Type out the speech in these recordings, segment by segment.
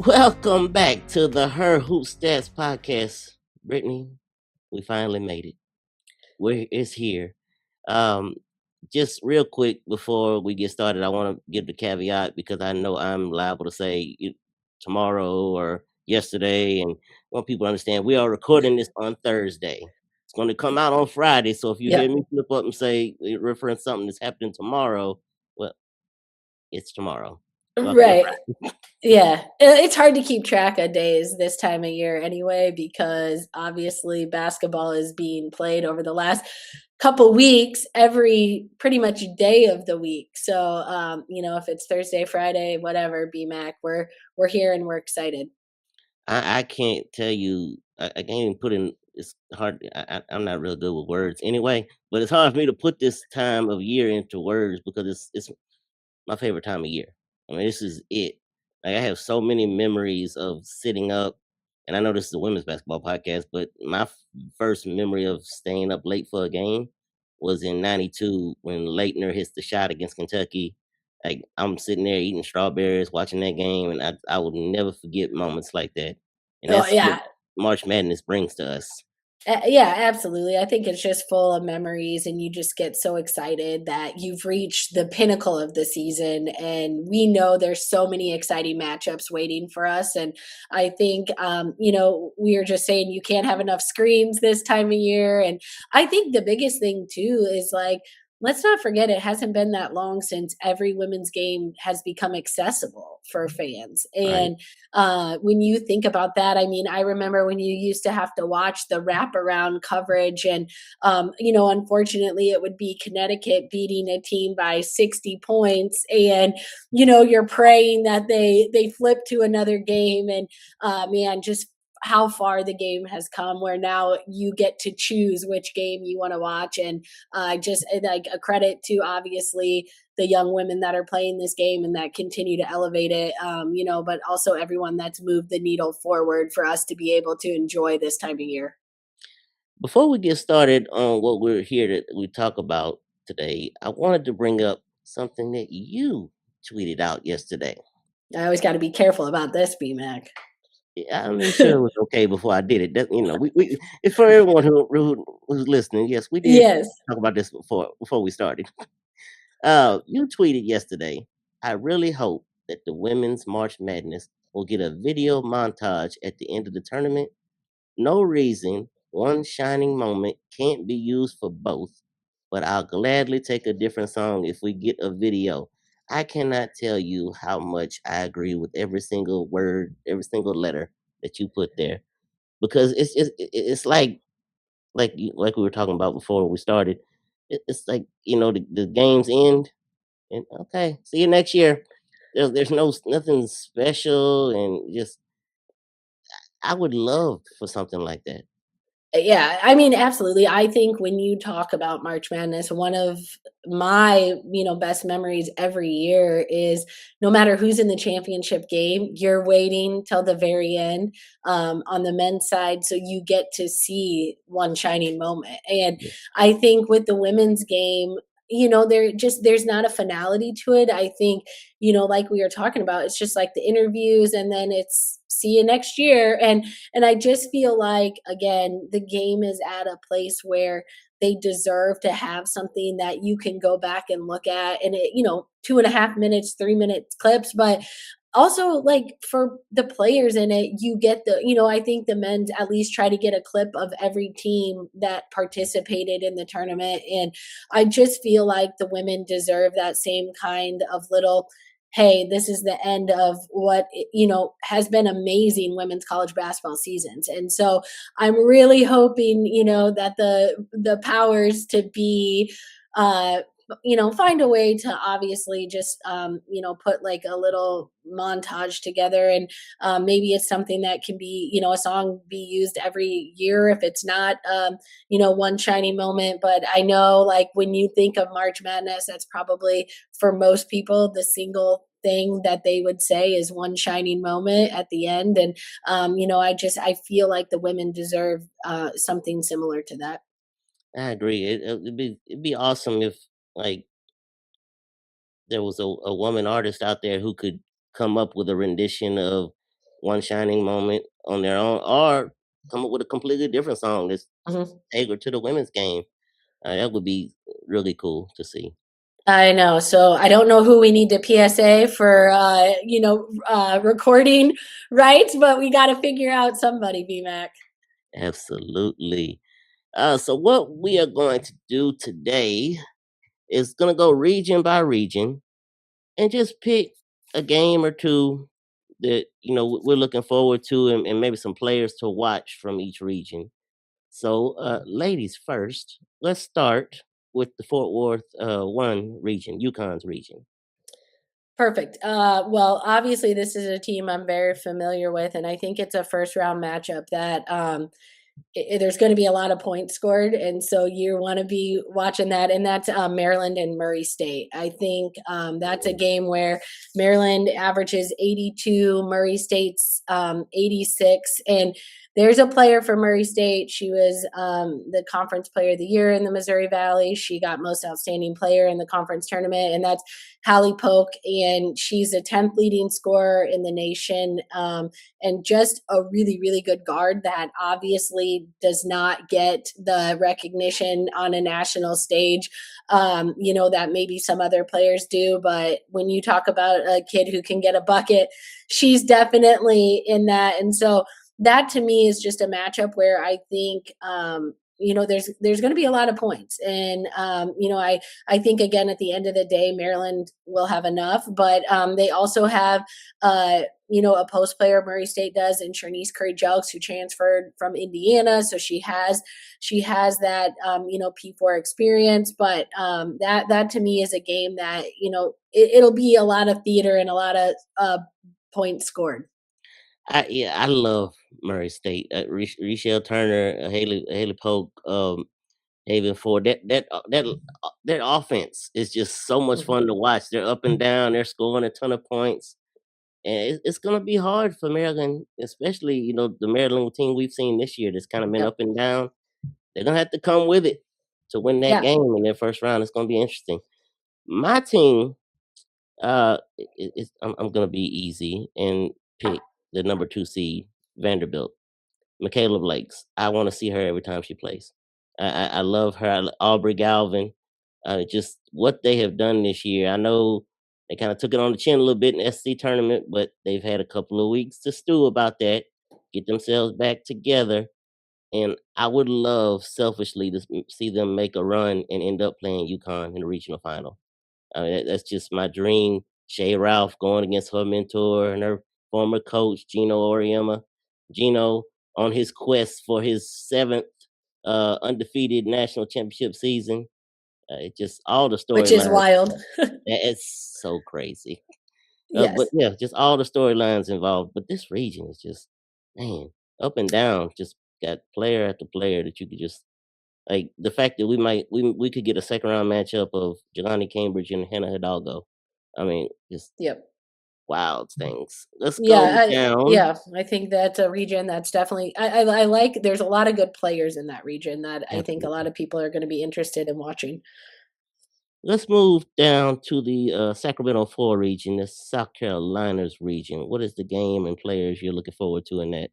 Welcome back to the Her Hoop Stats podcast. Brittany, we finally made it. It's here. Um, just real quick before we get started, I want to give the caveat because I know I'm liable to say tomorrow or yesterday, and I want people to understand we are recording this on Thursday. It's going to come out on Friday, so if you hear Yep. me flip up and say reference something that's happening tomorrow, well, it's tomorrow. Welcome to Right. Yeah. It's hard to keep track of days this time of year anyway, because obviously basketball is being played over the last couple weeks, every pretty much day of the week. So, if it's Thursday, Friday, whatever, BMac, we're here and we're excited. I can't tell you. I can't even put in. It's hard. I'm not real good with words anyway, but it's hard for me to put this time of year into words because it's my favorite time of year. I mean, this is it. Like I have so many memories of sitting up, and I know this is a women's basketball podcast, but my first memory of staying up late for a game was in '92 when Leitner hits the shot against Kentucky. Like I'm sitting there eating strawberries, watching that game, and I will never forget moments like that. And Oh that's what yeah. March Madness brings to us. Yeah, absolutely. I think it's just full of memories, and you just get so excited that you've reached the pinnacle of the season. And we know there's so many exciting matchups waiting for us. And I think, we were just saying you can't have enough screens this time of year. And I think the biggest thing, too, is like, let's not forget it hasn't been that long since every women's game has become accessible for fans. Right. And when you think about that, I mean, I remember when you used to have to watch the wraparound coverage, and unfortunately, it would be Connecticut beating a team by 60 points, and you're praying that they flip to another game, and man, just how far the game has come where now you get to choose which game you want to watch. And just like a credit to obviously the young women that are playing this game and that continue to elevate it, but also everyone that's moved the needle forward for us to be able to enjoy this time of year. Before we get started on what we're here to we talk about today, I wanted to bring up something that you tweeted out yesterday. I always got to be careful about this, BMac. I made sure it was okay before I did it. We it's for everyone who's listening. Yes, we did Yes. talk about this before we started. You tweeted yesterday. I really hope that the women's March Madness will get a video montage at the end of the tournament. No reason one shining moment can't be used for both, but I'll gladly take a different song if we get a video. I cannot tell you how much I agree with every single word, every single letter that you put there, because it's like we were talking about before we started. It's like the games end, and okay, see you next year. There's nothing special, and just I would love for something like that. Yeah, I mean, absolutely. I think when you talk about March Madness, one of my, best memories every year is no matter who's in the championship game, you're waiting till the very end, on the men's side, so you get to see one shining moment. And Yeah. I think with the women's game, there's not a finality to it. I think, like we were talking about, it's just like the interviews, and then it's see you next year. And I just feel like, again, the game is at a place where they deserve to have something that you can go back and look at, and it, 2.5 minutes, 3 minute clips, but also like for the players in it, you get I think the men's at least try to get a clip of every team that participated in the tournament. And I just feel like the women deserve that same kind of little, hey, this is the end of what has been amazing women's college basketball seasons. And so I'm really hoping that the powers to be find a way to obviously just put like a little montage together. And maybe it's something that can be a song be used every year if it's not one shiny moment. But I know, like, when you think of March Madness, that's probably for most people the single thing that they would say is one shining moment at the end. And I feel like the women deserve something similar to that. I agree. It'd be awesome if like there was a woman artist out there who could come up with a rendition of one shining moment on their own, or come up with a completely different song that's Mhm. tailored to the women's game. That would be really cool to see. I know. So I don't know who we need to PSA for, recording rights, but we got to figure out somebody, BMac. Absolutely. So what we are going to do today is going to go region by region and just pick a game or two that we're looking forward to, and maybe some players to watch from each region. So, ladies first, let's start with the Fort Worth one region, Yukon's region. Perfect. Well, obviously, this is a team I'm very familiar with, and I think it's a first round matchup that there's going to be a lot of points scored, and so you want to be watching that. And that's Maryland and Murray State. I think that's a game where Maryland averages 82, Murray State's 86, and there's a player for Murray State. She was the conference player of the year in the Missouri Valley. She got most outstanding player in the conference tournament, and that's Hallie Polk, and she's a 10th leading scorer in the nation. And just a really, really good guard that obviously does not get the recognition on a national stage, that maybe some other players do. But when you talk about a kid who can get a bucket, she's definitely in that. And so that to me is just a matchup where I think, there's going to be a lot of points, and I think again at the end of the day, Maryland will have enough, but they also have a post player Murray State does, and Shernice Curry Jelks, who transferred from Indiana, so she has that P4 experience. But that to me is a game that it'll be a lot of theater and a lot of points scored. I love Murray State. Richelle Turner, Haley Polk, Haven Ford. That offense is just so much Mhm. fun to watch. They're up and down. They're scoring a ton of points, and it's going to be hard for Maryland, especially the Maryland team we've seen this year that's kind of been up Yep. and down. They're gonna have to come with it to win that Yeah. game in their first round. It's gonna be interesting. My team, I'm gonna be easy and pick the number 2 seed, Vanderbilt. Michaela Lakes. I want to see her every time she plays. I love her. Aubrey Galvin. Just what they have done this year. I know they kind of took it on the chin a little bit in the SC tournament, but they've had a couple of weeks to stew about that, get themselves back together. And I would love selfishly to see them make a run and end up playing UConn in the regional final. I mean, that's just my dream. Shay Ralph going against her mentor and her former coach, Gino Oriema. Gino on his quest for his seventh undefeated national championship season. It just all the Which is storylines. wild. It's so crazy. But Yes. yeah, just all the storylines involved. But this region is just, man, up and down. Just got player after player that you could just like the fact that we could get a second round matchup of Jelani Cambridge and Hannah Hidalgo. I mean, just Yep. wild things. Let's go Yeah, down. I think that's a region that's definitely I like there's a lot of good players in that region that I think a lot Absolutely. of people are gonna be interested in watching. Let's move down to the Sacramento 4 region, the South Carolinas region. What is the game and players you're looking forward to in that?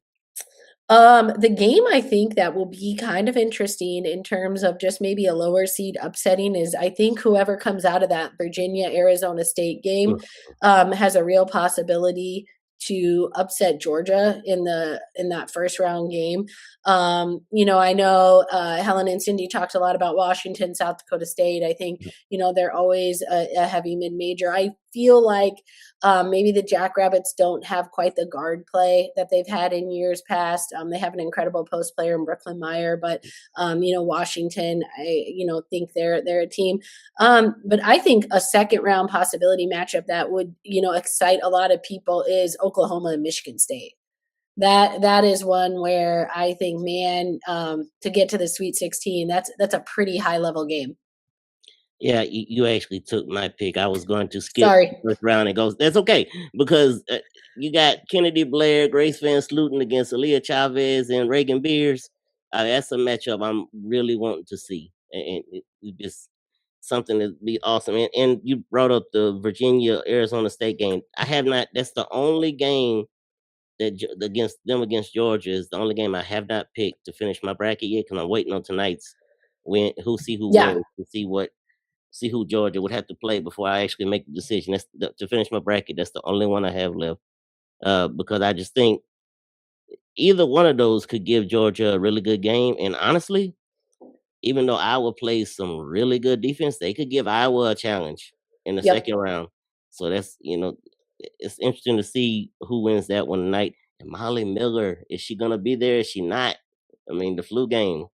The game I think that will be kind of interesting in terms of just maybe a lower seed upsetting is I think whoever comes out of that Virginia Arizona State game Mm, has a real possibility to upset Georgia in that first round game. I know Helen and Cindy talked a lot about Washington, South Dakota State. I think mm, they're always a heavy mid major. I feel like maybe the Jackrabbits don't have quite the guard play that they've had in years past. They have an incredible post player in Brooklyn Meyer, but Washington, I think they're a team. But I think a second round possibility matchup that would excite a lot of people is Oklahoma and Michigan State. That is one where I think, man, to get to the Sweet 16, that's a pretty high level game. Yeah, you actually took my pick. I was going to skip Sorry. the first round and go. That's okay because you got Kennedy Blair, Grace Van Sluten against Aaliyah Chavez and Reagan Beers. That's a matchup I'm really wanting to see, and it just something that'd be awesome. And you brought up the Virginia Arizona State game. I have not. That's the only game against Georgia is the only game I have not picked to finish my bracket yet because I'm waiting on tonight's win. Who Yeah. wins to see who Georgia would have to play before I actually make the decision. To finish my bracket. That's the only one I have left. Because I just think either one of those could give Georgia a really good game. And honestly, even though Iowa plays some really good defense, they could give Iowa a challenge in the Yep. second round. So it's interesting to see who wins that one tonight. And Molly Miller, is she gonna be there? Is she not? I mean, the flu game.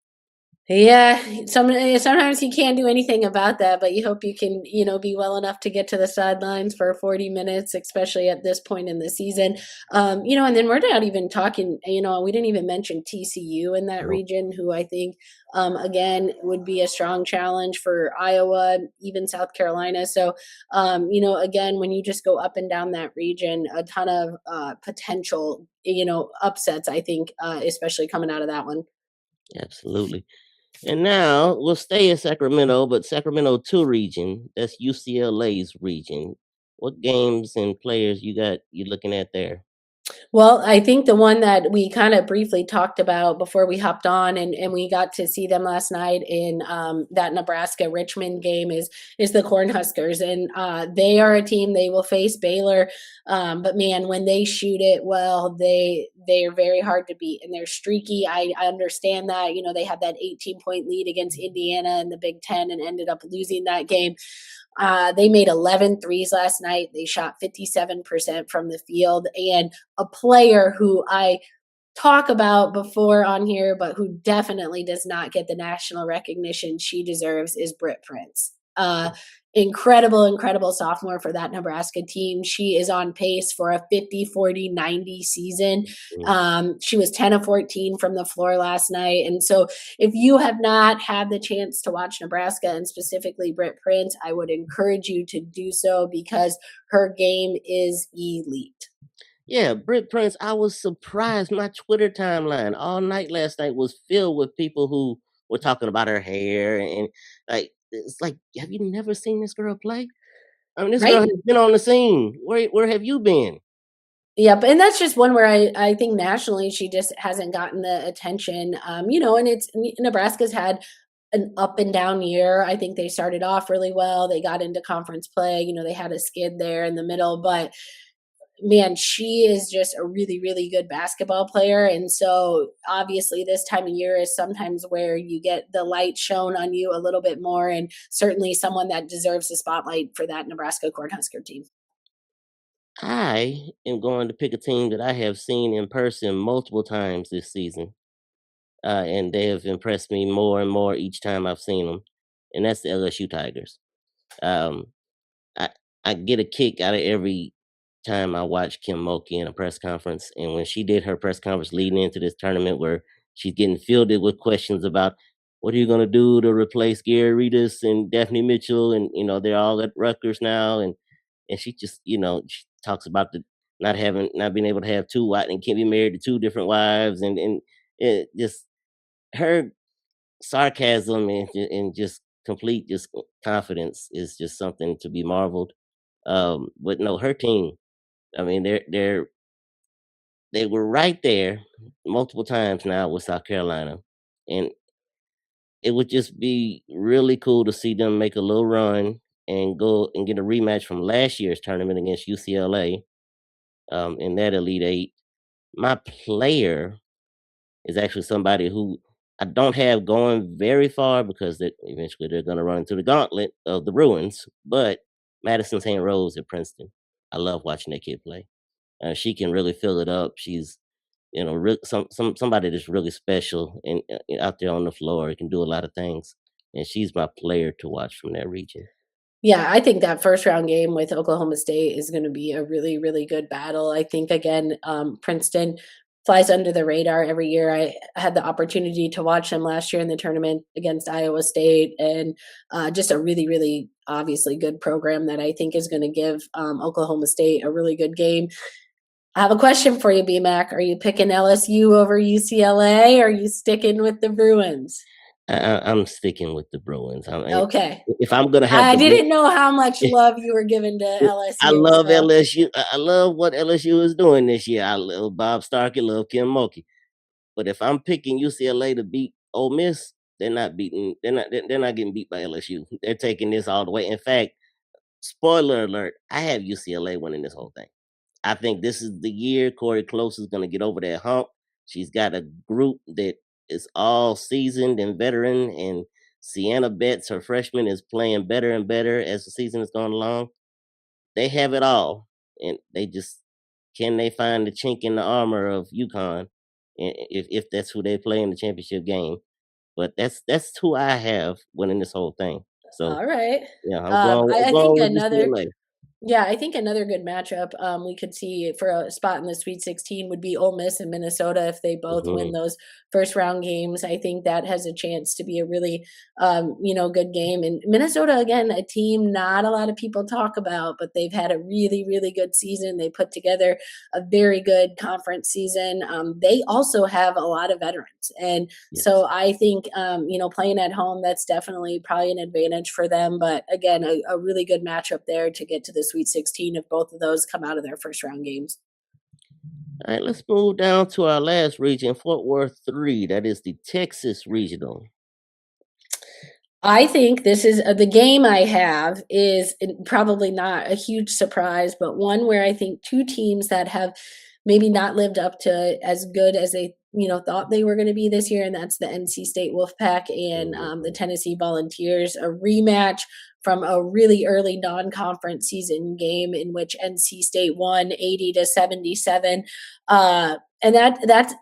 Yeah, sometimes you can't do anything about that, but you hope you can, be well enough to get to the sidelines for 40 minutes, especially at this point in the season. And then we're not even talking, we didn't even mention TCU in that Mhm. region, who I think, again, would be a strong challenge for Iowa, even South Carolina. So, again, when you just go up and down that region, a ton of potential, upsets, I think, especially coming out of that one. Absolutely. And now we'll stay in Sacramento, but Sacramento 2 region, that's UCLA's region. What games and players you looking at there? Well, I think the one that we kind of briefly talked about before we hopped on, and we got to see them last night in that Nebraska Richmond game is the Cornhuskers, and they are a team. They will face Baylor, but man, when they shoot it well, they are very hard to beat, and they're streaky. I understand that. They had that 18-point lead against Indiana in the Big Ten and ended up losing that game. They made 11 threes last night. They shot 57% from the field. And a player who I talk about before on here, but who definitely does not get the national recognition she deserves is Britt Prince. Incredible sophomore for that Nebraska team. She is on pace for a 50-40-90 season. Mm. She was 10 of 14 from the floor last night. And so if you have not had the chance to watch Nebraska and specifically Britt Prince, I would encourage you to do so because her game is elite. Yeah, Britt Prince, I was surprised. My Twitter timeline all night last night was filled with people who were talking about her hair and like it's like, have you never seen this girl play? I mean, this girl Right? has been on the scene. Where have you been? Yep, and that's just one where I think nationally she just hasn't gotten the attention, and Nebraska's had an up and down year. I think they started off really well. They got into conference play. They had a skid there in the middle, but man, she is just a really, really good basketball player. And so obviously this time of year is sometimes where you get the light shown on you a little bit more, and certainly someone that deserves the spotlight for that Nebraska Cornhusker team. I am going to pick a team that I have seen in person multiple times this season, and they have impressed me more and more each time I've seen them, and that's the LSU Tigers. Um, I I get a kick out of every time I watch Kim Mulkey in a press conference, and when she did her press conference leading into this tournament, where she's getting fielded with questions about what are you going to do to replace Gary Redus and Daphne Mitchell, and they're all at Rutgers now, and she just she talks about the not being able to have two wives and can't be married to two different wives, and it just her sarcasm and just complete just confidence is just something to be marveled. But no, her team. I mean, they were right there multiple times now with South Carolina, and it would just be really cool to see them make a little run and go and get a rematch from last year's tournament against UCLA in that Elite Eight. My player is actually somebody who I don't have going very far because eventually they're going to run into the gauntlet of the Bruins. But Madison St. Rose at Princeton, I love watching that kid play. She can really fill it up. She's somebody that's really special and out there on the floor. Can do a lot of things, and she's my player to watch from that region. Yeah, I think that first round game with Oklahoma State is going to be a really, really good battle. I think again, Princeton flies under the radar every year. I had the opportunity to watch them last year in the tournament against Iowa State, and just a really, really obviously good program that I think is going to give Oklahoma State a really good game. I have a question for you, BMac. Are you picking LSU over UCLA? Or are you sticking with the Bruins? I'm sticking with the Bruins. Okay. If I'm gonna have I to didn't know how much love you were giving to I LSU, love so LSU. I love what LSU is doing this year. I love Bob Starkey, love Kim Mulkey. But if I'm picking UCLA to beat Ole Miss, they're not beating. They're not getting beat by LSU. They're taking this all the way. In fact, spoiler alert: I have UCLA winning this whole thing. I think this is the year Corey Close is going to get over that hump. She's got a group that is all seasoned and veteran, and Sienna Betts, her freshman, is playing better and better as the season is going along. They have it all, and they just can they find the chink in the armor of UConn, if that's who they play in the championship game. But that's who I have winning this whole thing. So alright. yeah, I I'm think going with another UCLA. Yeah, I think another good matchup, we could see for a spot in the Sweet 16 would be Ole Miss and Minnesota if they both win Hmm. those first round games. I think that has a chance to be a really, good game. And Minnesota, again, a team not a lot of people talk about, but they've had a really, really good season. They put together a very good conference season. They also have a lot of veterans, and Yes. so I think, playing at home, that's definitely probably an advantage for them. But again, a really good matchup there to get to the Sweet 16 if both of those come out of their first round games. All right, let's move down to our last region, Fort Worth 3. That is the Texas Regional. I think this is the game I have is probably not a huge surprise, but one where I think two teams that have maybe not lived up to as good as they thought they were going to be this year, and that's the NC State Wolfpack and the Mhm. Tennessee Volunteers, a rematch from a really early non-conference season game in which NC State won 80-77, and that's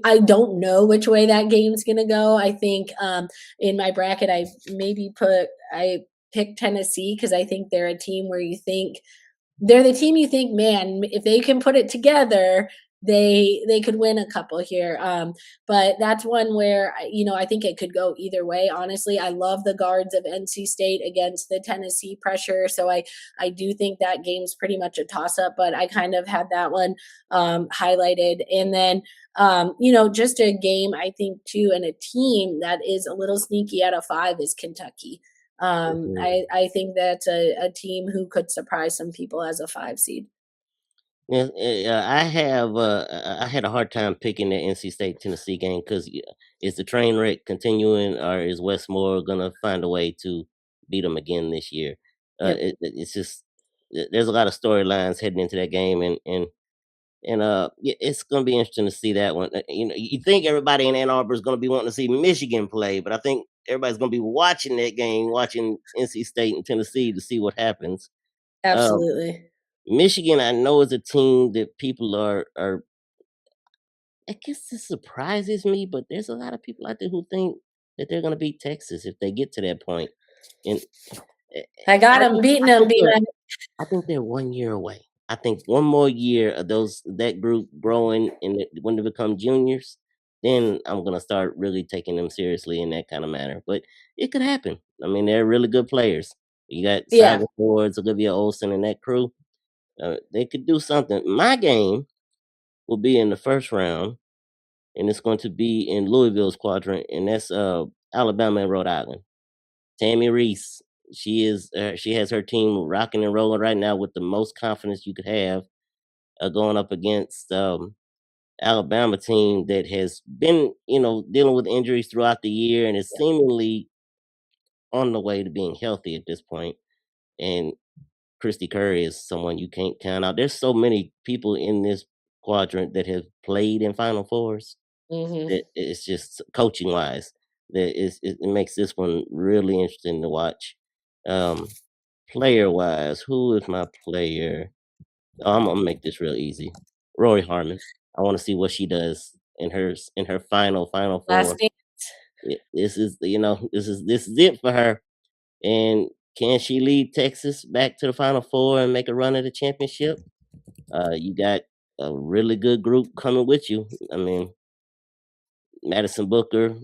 I don't know which way that game's gonna go. I think in my bracket, I picked Tennessee because I think they're a team where you think they're the team you think, man, if they can put it together, they could win a couple here. But that's one where I think it could go either way. Honestly, I love the guards of NC State against the Tennessee pressure, so I do think that game's pretty much a toss up. But I kind of had that one highlighted, and then just a game I think too, and a team that is a little sneaky out of five is Kentucky. Mhm. I think that's a team who could surprise some people as a five seed. Yeah, I had a hard time picking the NC State Tennessee game because is the train wreck continuing, or is Westmore gonna find a way to beat them again this year? Yep, It's just there's a lot of storylines heading into that game, and it's gonna be interesting to see that one. You think everybody in Ann Arbor is gonna be wanting to see Michigan play, but I think everybody's gonna be watching that game, watching NC State and Tennessee to see what happens. Uh, absolutely. Michigan, I know, is a team that people are. I guess it surprises me, but there's a lot of people out there who think that they're gonna beat Texas if they get to that point. And eh, I got I them, think beating I them, think they're BMac. I think they're 1 year away. I think one more year of that group growing and when they become juniors, then I'm gonna start really taking them seriously in that kind of manner. But it could happen. I mean, they're really good players. You got Yeah. Cyber Fords, Olivia Olson, and that crew. They could do something. My game will be in the first round, and it's going to be in Louisville's quadrant, and that's Alabama and Rhode Island. Tammy Reese, she has her team rocking and rolling right now with the most confidence you could have, going up against Alabama team that has been dealing with injuries throughout the year and is seemingly on the way to being healthy at this point. And Christy Curry is someone you can't count out. There's so many people in this quadrant that have played in Final Fours Hmm. that it's just coaching wise it makes this one really interesting to watch. Um, Player wise, who is my player? Oh, I'm gonna make this real easy. Rory Harmon. I want to see what she does in her final four. Last name. This is this is it for her. And can she lead Texas back to the Final Four and make a run at the championship? You got a really good group coming with you. I mean, Madison Booker,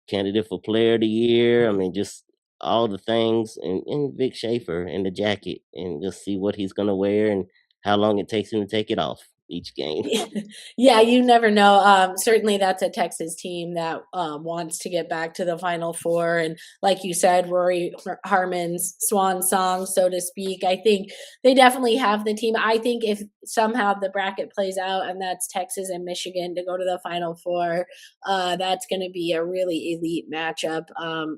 candidate for Player of the Year. I mean, just all the things, and Vic Schaefer in the jacket, and just see what he's gonna wear and how long it takes him to take it off. each game. Yeah, you never know. Certainly, that's a Texas team that wants to get back to the Final Four, and like you said, Harmon's swan song, so to speak. I think they definitely have the team. I think if somehow the bracket plays out, and that's Texas and Michigan to go to the Final Four, that's going to be a really elite matchup.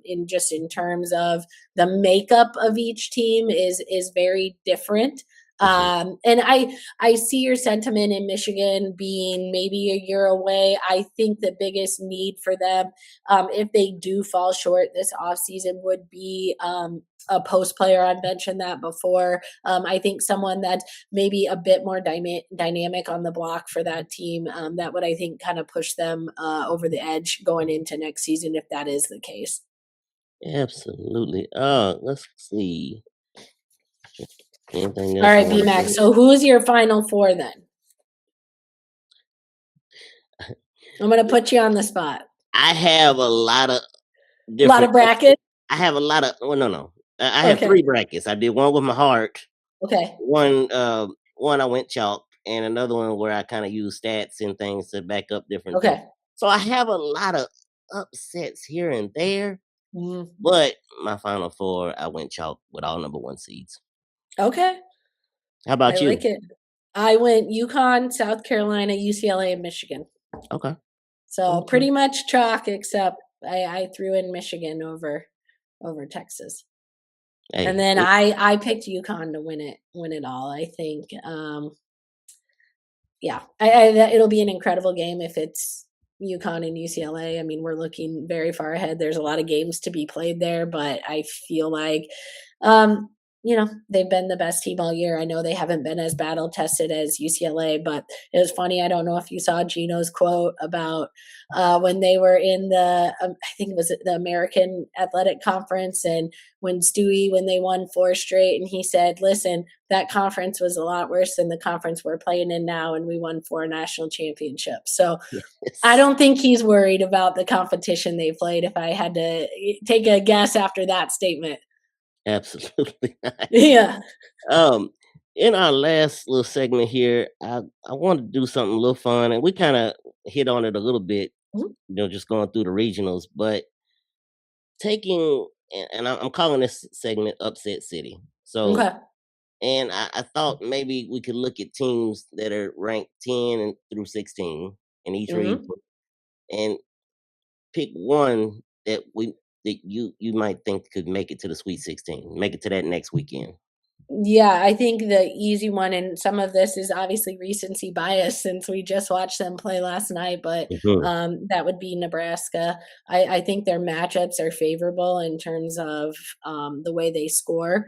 In terms of the makeup of each team is very different. Mhm. And I see your sentiment in Michigan being maybe a year away. I think the biggest need for them, if they do fall short this offseason, would be a post player. I've mentioned that before. I think someone that's maybe a bit more dynamic on the block for that team. That would, I think, kind of push them over the edge going into next season if that is the case. Absolutely. Let's see. Anything All else I right, want to BMac. bring? So who's your final four then? I'm going to put you on the spot. I have a lot of A lot different of upset. brackets. I have a lot of well, no. I have Okay. 3 brackets. I did one with my heart, Okay. one I went chalk, and another one where I kinda use stats and things to back up different things. Okay. So I have a lot of upsets here and there, Mhm. but my final 4, I went chalk with all number 1 seeds. Okay. How I about like you? it. I went UConn, South Carolina, UCLA, and Michigan. Okay, So okay. pretty much chalk, except I threw in Michigan over Texas. And Hey, then I picked UConn to win it all. I think yeah, it'll be an incredible game if it's UConn and UCLA. I mean, we're looking very far ahead. There's a lot of games to be played there, but I feel like, um, they've been the best team all year. I know they haven't been as battle tested as UCLA, but it was funny. I don't know if you saw Gino's quote about when they were in I think it was the American Athletic Conference, and when they won 4 straight, and he said, "Listen, that conference was a lot worse than the conference we're playing in now, and we won 4 national championships." So I yes, don't think he's worried about the competition they played. If I had to take a guess after that statement, absolutely not. yeah. Um, in our last little segment here, I want to do something a little fun, and we kind of hit on it a little bit, Mhm. just going through the regionals, but taking and I'm calling this segment "Upset City." So, Okay. and I thought maybe we could look at teams that are ranked 10 through 16 in each region, Hmm. and pick one that you might think could make it to the Sweet 16, make it to that next weekend. Yeah, I think the easy one, and some of this is obviously recency bias since we just watched them play last night, but Mhm. that would be Nebraska. I think their matchups are favorable in terms of the way they score.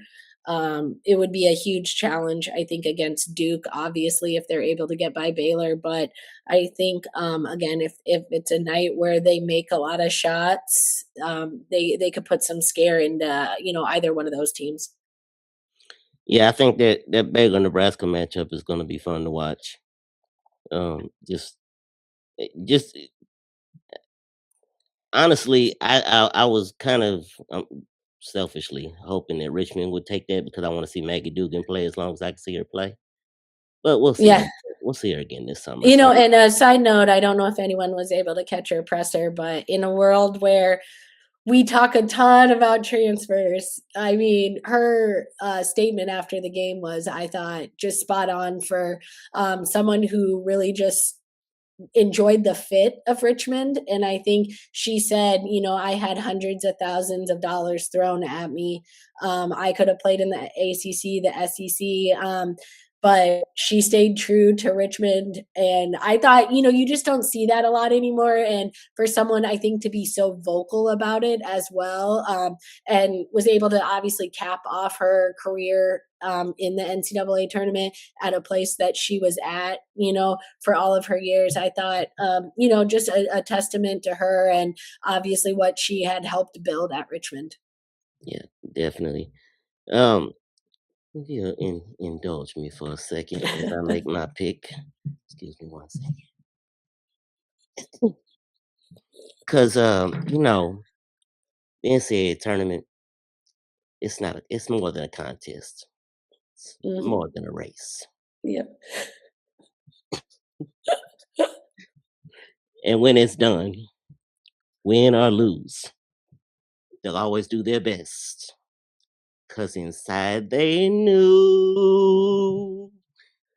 It would be a huge challenge, I think, against Duke, obviously, if they're able to get by Baylor. But I think, again, if it's a night where they make a lot of shots, they could put some scare into either one of those teams. Yeah, I think that Baylor Nebraska matchup is going to be fun to watch. Just honestly, I was kind of selfishly hoping that Richmond would take that because I want to see Maggie Dugan play as long as I can see her play. But we'll see her. Yeah. We'll see her again this summer. So And a side note, I don't know if anyone was able to catch her presser, but in a world where we talk a ton about transfers, I mean, her statement after the game was, I thought, just spot on for someone who really just enjoyed the fit of Richmond. And I think she said, I had hundreds of thousands of dollars thrown at me. I could have played in the ACC, the SEC. But she stayed true to Richmond. And I thought, you just don't see that a lot anymore. And for someone, I think, to be so vocal about it as well, and was able to obviously cap off her career in the NCAA tournament at a place that she was at, for all of her years. I thought, just a testament to her and obviously what she had helped build at Richmond. yeah, definitely. Um, if you'll indulge me for a second as I make my pick. Excuse me one second, because the NCAA tournament, it's not. It's more than a contest. It's Mhm. more than a race. Yep. And when it's done, win or lose, they'll always do their best. Cause inside they knew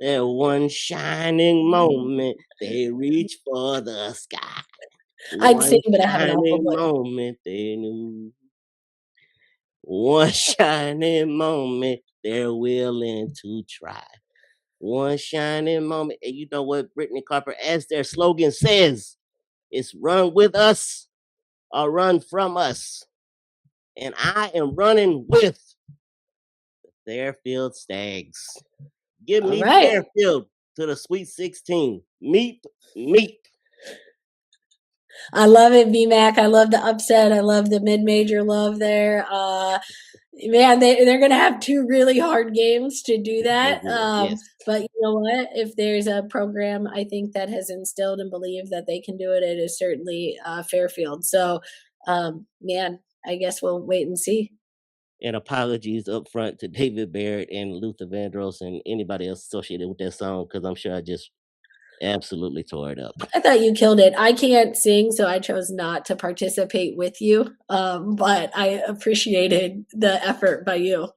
that one shining moment they reach for the sky. I'd sing, One but I have an awful shining voice. moment they knew. One shining moment they're willing to try. One shining moment. And you know what Brittany Carper, as their slogan says, it's run with us or run from us. And I am running with Fairfield Stags. Give All me right. Fairfield to the Sweet 16. Meep, meep. I love it, BMac. I love the upset. I love the mid-major love there. Man, they're gonna have two really hard games to do They that. will, yes. But you know what? If there's a program I think that has instilled and believed that they can do it, it is certainly Fairfield. So, man, I guess we'll wait and see. And apologies up front to David Barrett and Luther Vandross and anybody else associated with that song because I'm sure I just absolutely tore it up. I thought you killed it. I can't sing, so I chose not to participate with you. But I appreciated the effort by you.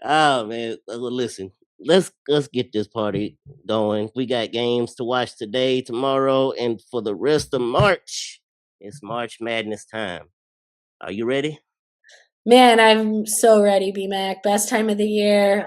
Oh man, well, listen, let's get this party going. We got games to watch today, tomorrow, and for the rest of March. It's March Madness time. Are you ready? Man, I'm so ready, BMac. Best time of the year.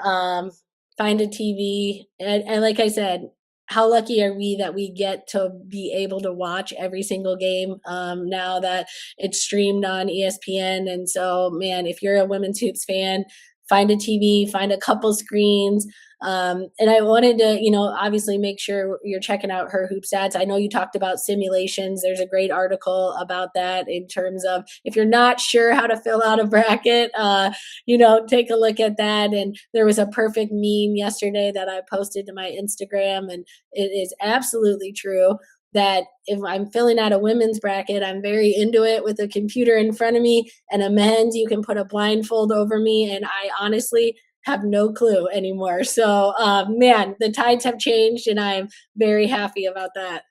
Find a TV. And like I said, how lucky are we that we get to be able to watch every single game now that it's streamed on ESPN? And so, man, if you're a women's hoops fan, find a TV, find a couple screens. And I wanted to, obviously make sure you're checking out her hoop stats. I know you talked about simulations. There's a great article about that in terms of if you're not sure how to fill out a bracket, take a look at that. And there was a perfect meme yesterday that I posted to my Instagram, and it is absolutely true that if I'm filling out a women's bracket, I'm very into it with a computer in front of me, and a men's, you can put a blindfold over me. And I honestly have no clue anymore. So, man, the tides have changed, and I'm very happy about that.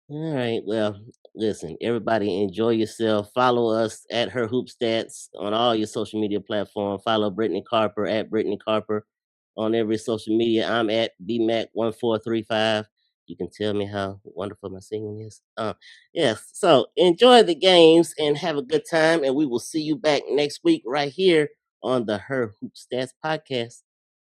All right. Well, listen, everybody enjoy yourself. Follow us at Her Hoop Stats on all your social media platforms. Follow Brittany Carper at Brittany Carper on every social media. I'm at BMac1435. You can tell me how wonderful my singing is. Yes. So enjoy the games and have a good time. And we will see you back next week right here on the Her Hoop Stats podcast.